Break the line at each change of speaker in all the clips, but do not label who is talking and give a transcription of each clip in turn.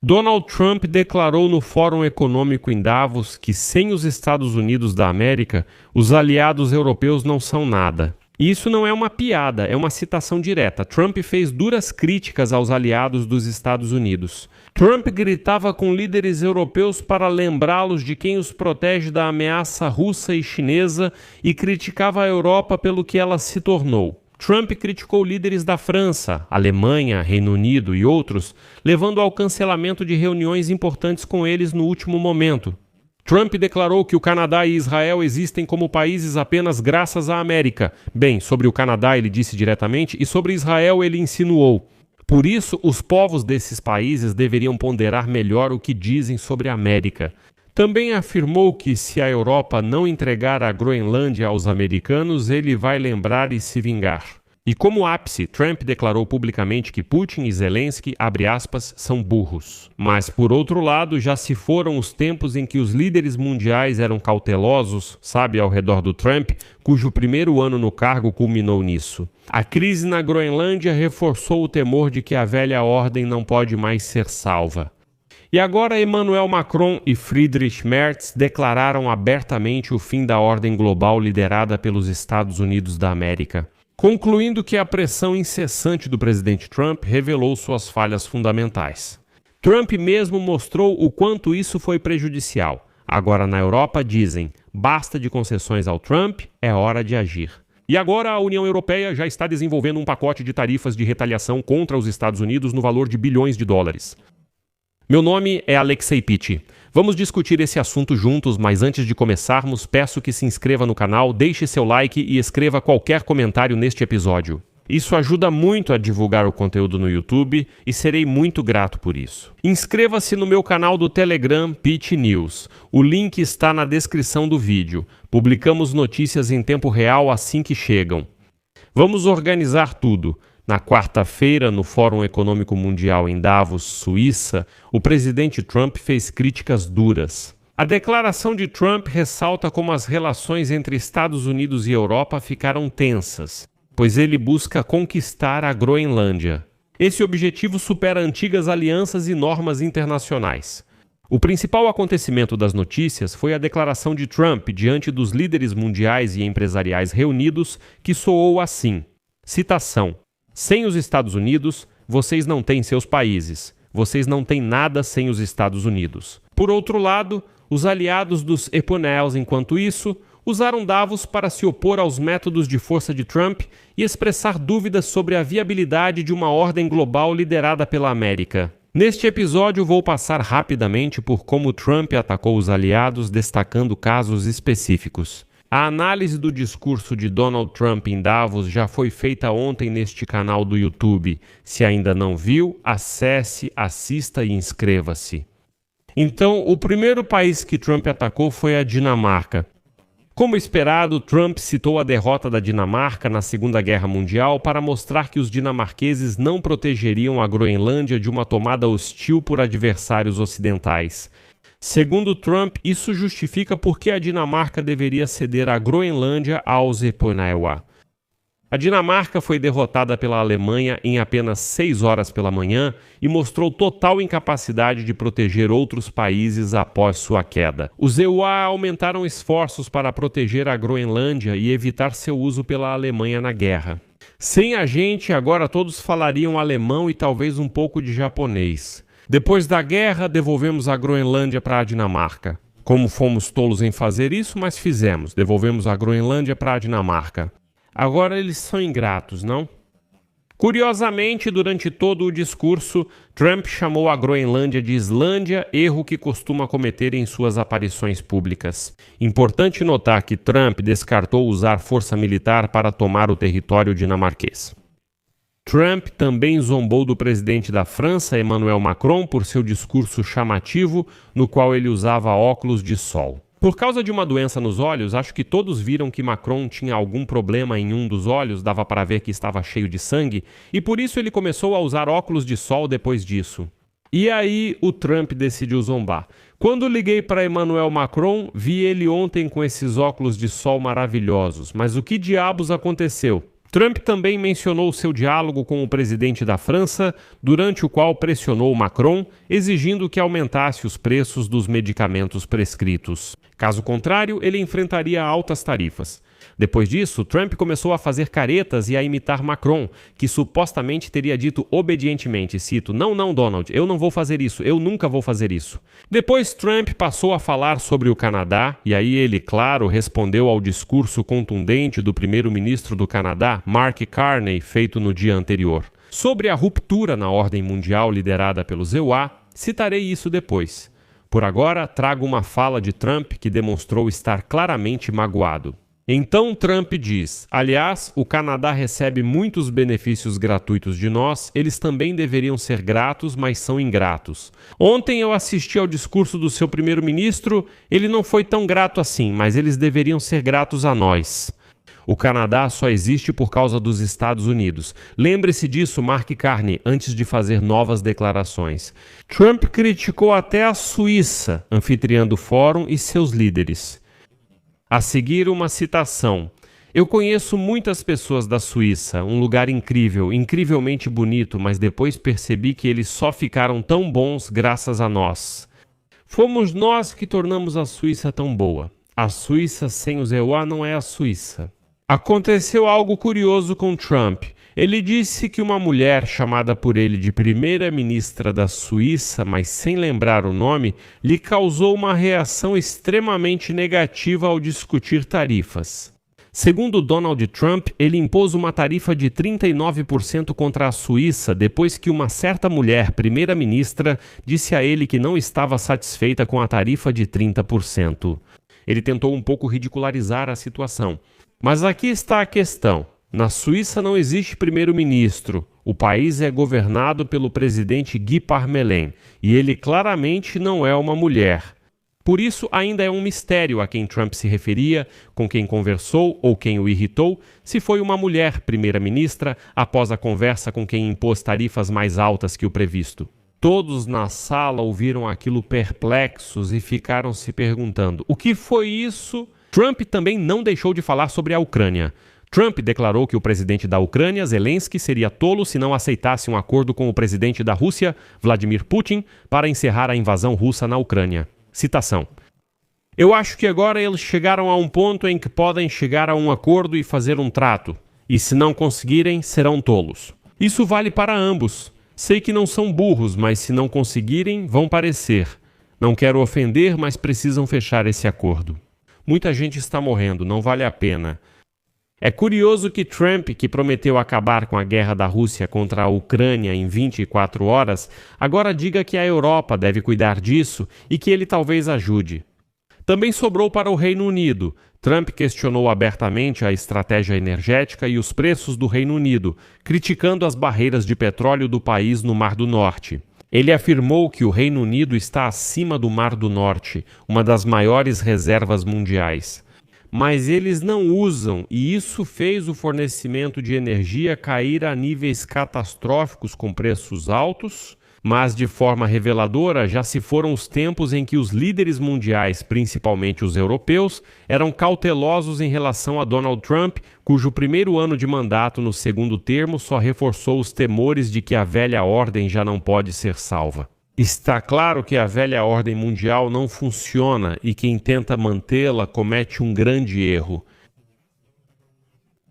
Donald Trump declarou no Fórum Econômico em Davos que sem os Estados Unidos da América, os aliados europeus não são nada. E isso não é uma piada, é uma citação direta. Trump fez duras críticas aos aliados dos Estados Unidos. Trump gritava com líderes europeus para lembrá-los de quem os protege da ameaça russa e chinesa e criticava a Europa pelo que ela se tornou. Trump criticou líderes da França, Alemanha, Reino Unido e outros, levando ao cancelamento de reuniões importantes com eles no último momento. Trump declarou que o Canadá e Israel existem como países apenas graças à América. Bem, sobre o Canadá ele disse diretamente e sobre Israel ele insinuou. Por isso, os povos desses países deveriam ponderar melhor o que dizem sobre a América. Também afirmou que se a Europa não entregar a Groenlândia aos americanos, ele vai lembrar e se vingar. E como ápice, Trump declarou publicamente que Putin e Zelensky, abre aspas, são burros. Mas, por outro lado, já se foram os tempos em que os líderes mundiais eram cautelosos, sabe, ao redor do Trump, cujo primeiro ano no cargo culminou nisso. A crise na Groenlândia reforçou o temor de que a velha ordem não pode mais ser salva. E agora Emmanuel Macron e Friedrich Merz declararam abertamente o fim da ordem global liderada pelos Estados Unidos da América, concluindo que a pressão incessante do presidente Trump revelou suas falhas fundamentais. Trump mesmo mostrou o quanto isso foi prejudicial. Agora na Europa dizem, basta de concessões ao Trump, é hora de agir. E agora a União Europeia já está desenvolvendo um pacote de tarifas de retaliação contra os Estados Unidos no valor de bilhões de dólares. Meu nome é Alexei Pitti. Vamos discutir esse assunto juntos, mas antes de começarmos, peço que se inscreva no canal, deixe seu like e escreva qualquer comentário neste episódio. Isso ajuda muito a divulgar o conteúdo no YouTube e serei muito grato por isso. Inscreva-se no meu canal do Telegram Pitti News. O link está na descrição do vídeo. Publicamos notícias em tempo real assim que chegam. Vamos organizar tudo. Na quarta-feira, no Fórum Econômico Mundial em Davos, Suíça, o presidente Trump fez críticas duras. A declaração de Trump ressalta como as relações entre Estados Unidos e Europa ficaram tensas, pois ele busca conquistar a Groenlândia. Esse objetivo supera antigas alianças e normas internacionais. O principal acontecimento das notícias foi a declaração de Trump diante dos líderes mundiais e empresariais reunidos, que soou assim, citação: sem os Estados Unidos, vocês não têm seus países. Vocês não têm nada sem os Estados Unidos. Por outro lado, os aliados dos Eponels, enquanto isso, usaram Davos para se opor aos métodos de força de Trump e expressar dúvidas sobre a viabilidade de uma ordem global liderada pela América. Neste episódio, vou passar rapidamente por como Trump atacou os aliados, destacando casos específicos. A análise do discurso de Donald Trump em Davos já foi feita ontem neste canal do YouTube. Se ainda não viu, acesse, assista e inscreva-se. Então, o primeiro país que Trump atacou foi a Dinamarca. Como esperado, Trump citou a derrota da Dinamarca na Segunda Guerra Mundial para mostrar que os dinamarqueses não protegeriam a Groenlândia de uma tomada hostil por adversários ocidentais. Segundo Trump, isso justifica por que a Dinamarca deveria ceder a Groenlândia aos Eponewa. A Dinamarca foi derrotada pela Alemanha em apenas 6 horas pela manhã e mostrou total incapacidade de proteger outros países após sua queda. Os EUA aumentaram esforços para proteger a Groenlândia e evitar seu uso pela Alemanha na guerra. Sem a gente, agora todos falariam alemão e talvez um pouco de japonês. Depois da guerra, devolvemos a Groenlândia para a Dinamarca. Como fomos tolos em fazer isso, mas fizemos. Devolvemos a Groenlândia para a Dinamarca. Agora eles são ingratos, não? Curiosamente, durante todo o discurso, Trump chamou a Groenlândia de Islândia, erro que costuma cometer em suas aparições públicas. Importante notar que Trump descartou usar força militar para tomar o território dinamarquês. Trump também zombou do presidente da França, Emmanuel Macron, por seu discurso chamativo, no qual ele usava óculos de sol. Por causa de uma doença nos olhos, acho que todos viram que Macron tinha algum problema em um dos olhos, dava para ver que estava cheio de sangue, e por isso ele começou a usar óculos de sol depois disso. E aí o Trump decidiu zombar. Quando liguei para Emmanuel Macron, vi ele ontem com esses óculos de sol maravilhosos, mas o que diabos aconteceu? Trump também mencionou seu diálogo com o presidente da França, durante o qual pressionou Macron, exigindo que aumentasse os preços dos medicamentos prescritos. Caso contrário, ele enfrentaria altas tarifas. Depois disso, Trump começou a fazer caretas e a imitar Macron, que supostamente teria dito obedientemente, cito, não, Donald, eu não vou fazer isso, eu nunca vou fazer isso. Depois Trump passou a falar sobre o Canadá, e aí ele, claro, respondeu ao discurso contundente do primeiro-ministro do Canadá, Mark Carney, feito no dia anterior. Sobre a ruptura na ordem mundial liderada pelos EUA, citarei isso depois. Por agora, trago uma fala de Trump que demonstrou estar claramente magoado. Então Trump diz, aliás, o Canadá recebe muitos benefícios gratuitos de nós, eles também deveriam ser gratos, mas são ingratos. Ontem eu assisti ao discurso do seu primeiro-ministro, ele não foi tão grato assim, mas eles deveriam ser gratos a nós. O Canadá só existe por causa dos Estados Unidos. Lembre-se disso, Mark Carney, antes de fazer novas declarações. Trump criticou até a Suíça, anfitriã do fórum, e seus líderes. A seguir, uma citação. Eu conheço muitas pessoas da Suíça, um lugar incrível, incrivelmente bonito, mas depois percebi que eles só ficaram tão bons graças a nós. Fomos nós que tornamos a Suíça tão boa. A Suíça sem os EUA não é a Suíça. Aconteceu algo curioso com Trump. Ele disse que uma mulher chamada por ele de primeira-ministra da Suíça, mas sem lembrar o nome, lhe causou uma reação extremamente negativa ao discutir tarifas. Segundo Donald Trump, ele impôs uma tarifa de 39% contra a Suíça depois que uma certa mulher, primeira-ministra, disse a ele que não estava satisfeita com a tarifa de 30%. Ele tentou um pouco ridicularizar a situação. Mas aqui está a questão. Na Suíça não existe primeiro-ministro. O país é governado pelo presidente Guy Parmelin, e ele claramente não é uma mulher. Por isso, ainda é um mistério a quem Trump se referia, com quem conversou ou quem o irritou, se foi uma mulher primeira-ministra após a conversa com quem impôs tarifas mais altas que o previsto. Todos na sala ouviram aquilo perplexos e ficaram se perguntando: o que foi isso? Trump também não deixou de falar sobre a Ucrânia. Trump declarou que o presidente da Ucrânia, Zelensky, seria tolo se não aceitasse um acordo com o presidente da Rússia, Vladimir Putin, para encerrar a invasão russa na Ucrânia. Citação. Eu acho que agora eles chegaram a um ponto em que podem chegar a um acordo e fazer um trato. E se não conseguirem, serão tolos. Isso vale para ambos. Sei que não são burros, mas se não conseguirem, vão parecer. Não quero ofender, mas precisam fechar esse acordo. Muita gente está morrendo, não vale a pena. É curioso que Trump, que prometeu acabar com a guerra da Rússia contra a Ucrânia em 24 horas, agora diga que a Europa deve cuidar disso e que ele talvez ajude. Também sobrou para o Reino Unido. Trump questionou abertamente a estratégia energética e os preços do Reino Unido, criticando as barreiras de petróleo do país no Mar do Norte. Ele afirmou que o Reino Unido está acima do Mar do Norte, uma das maiores reservas mundiais. Mas eles não usam, e isso fez o fornecimento de energia cair a níveis catastróficos com preços altos, mas de forma reveladora já se foram os tempos em que os líderes mundiais, principalmente os europeus, eram cautelosos em relação a Donald Trump, cujo primeiro ano de mandato no segundo termo só reforçou os temores de que a velha ordem já não pode ser salva. Está claro que a velha ordem mundial não funciona e quem tenta mantê-la comete um grande erro.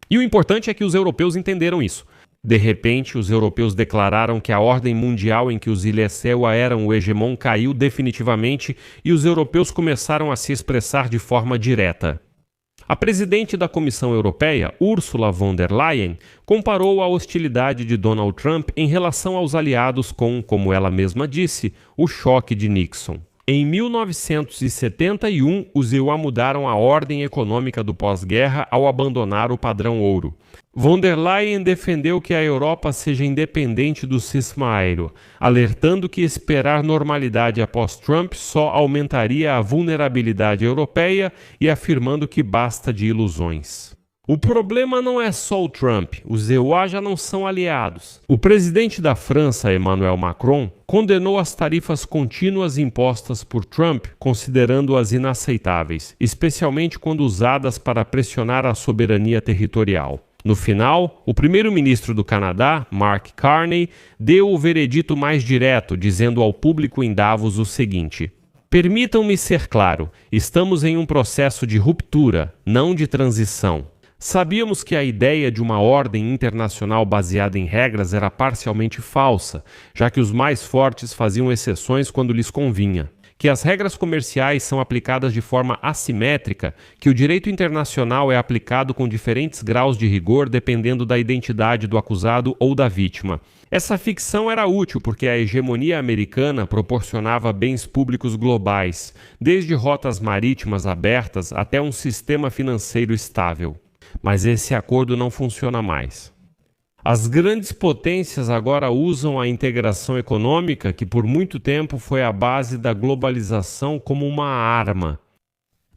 E o importante é que os europeus entenderam isso. De repente, os europeus declararam que a ordem mundial em que os Ilhéus eram o hegemon caiu definitivamente e os europeus começaram a se expressar de forma direta. A presidente da Comissão Europeia, Ursula von der Leyen, comparou a hostilidade de Donald Trump em relação aos aliados com, como ela mesma disse, o choque de Nixon. Em 1971, os EUA mudaram a ordem econômica do pós-guerra ao abandonar o padrão ouro. Von der Leyen defendeu que a Europa seja independente do cisma aéreo, alertando que esperar normalidade após Trump só aumentaria a vulnerabilidade europeia e afirmando que basta de ilusões. O problema não é só o Trump, os EUA já não são aliados. O presidente da França, Emmanuel Macron, condenou as tarifas contínuas impostas por Trump, considerando-as inaceitáveis, especialmente quando usadas para pressionar a soberania territorial. No final, o primeiro-ministro do Canadá, Mark Carney, deu o veredito mais direto, dizendo ao público em Davos o seguinte: permitam-me ser claro, estamos em um processo de ruptura, não de transição. Sabíamos que a ideia de uma ordem internacional baseada em regras era parcialmente falsa, já que os mais fortes faziam exceções quando lhes convinha. Que as regras comerciais são aplicadas de forma assimétrica, que o direito internacional é aplicado com diferentes graus de rigor dependendo da identidade do acusado ou da vítima. Essa ficção era útil porque a hegemonia americana proporcionava bens públicos globais, desde rotas marítimas abertas até um sistema financeiro estável. Mas esse acordo não funciona mais. As grandes potências agora usam a integração econômica, que por muito tempo foi a base da globalização, como uma arma.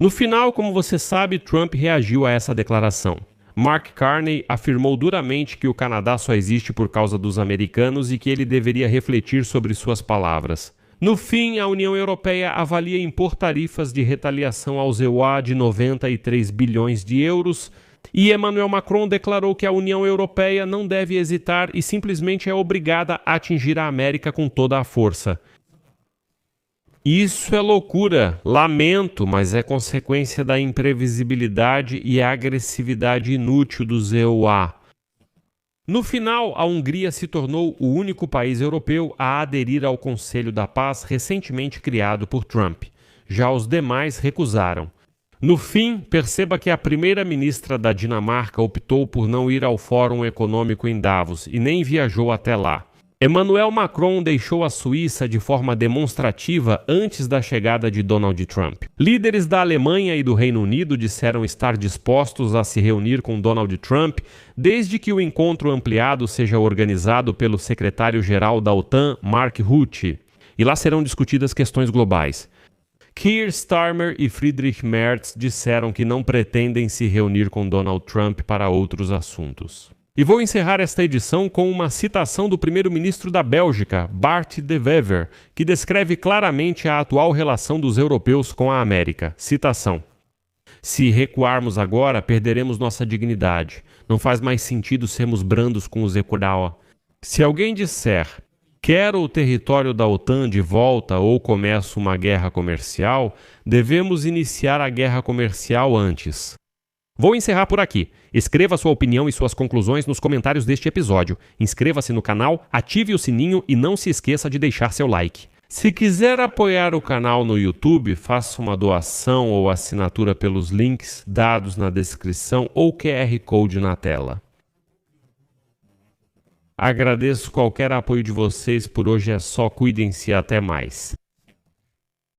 No final, como você sabe, Trump reagiu a essa declaração. Mark Carney afirmou duramente que o Canadá só existe por causa dos americanos e que ele deveria refletir sobre suas palavras. No fim, a União Europeia avalia impor tarifas de retaliação aos EUA de 93 bilhões de euros, e Emmanuel Macron declarou que a União Europeia não deve hesitar e simplesmente é obrigada a atingir a América com toda a força. Isso é loucura, lamento, mas é consequência da imprevisibilidade e agressividade inútil dos EUA. No final, a Hungria se tornou o único país europeu a aderir ao Conselho da Paz recentemente criado por Trump. Já os demais recusaram. No fim, perceba que a primeira-ministra da Dinamarca optou por não ir ao Fórum Econômico em Davos e nem viajou até lá. Emmanuel Macron deixou a Suíça de forma demonstrativa antes da chegada de Donald Trump. Líderes da Alemanha e do Reino Unido disseram estar dispostos a se reunir com Donald Trump desde que o encontro ampliado seja organizado pelo secretário-geral da OTAN, Mark Rutte, e lá serão discutidas questões globais. Keir Starmer e Friedrich Merz disseram que não pretendem se reunir com Donald Trump para outros assuntos. E vou encerrar esta edição com uma citação do primeiro-ministro da Bélgica, Bart De Wever, que descreve claramente a atual relação dos europeus com a América. Citação: se recuarmos agora, perderemos nossa dignidade. Não faz mais sentido sermos brandos com os Equador. Se alguém disser quero o território da OTAN de volta ou começo uma guerra comercial, devemos iniciar a guerra comercial antes. Vou encerrar por aqui. Escreva sua opinião e suas conclusões nos comentários deste episódio. Inscreva-se no canal, ative o sininho e não se esqueça de deixar seu like. Se quiser apoiar o canal no YouTube, faça uma doação ou assinatura pelos links dados na descrição ou QR Code na tela. Agradeço qualquer apoio de vocês, por hoje é só, cuidem-se e até mais.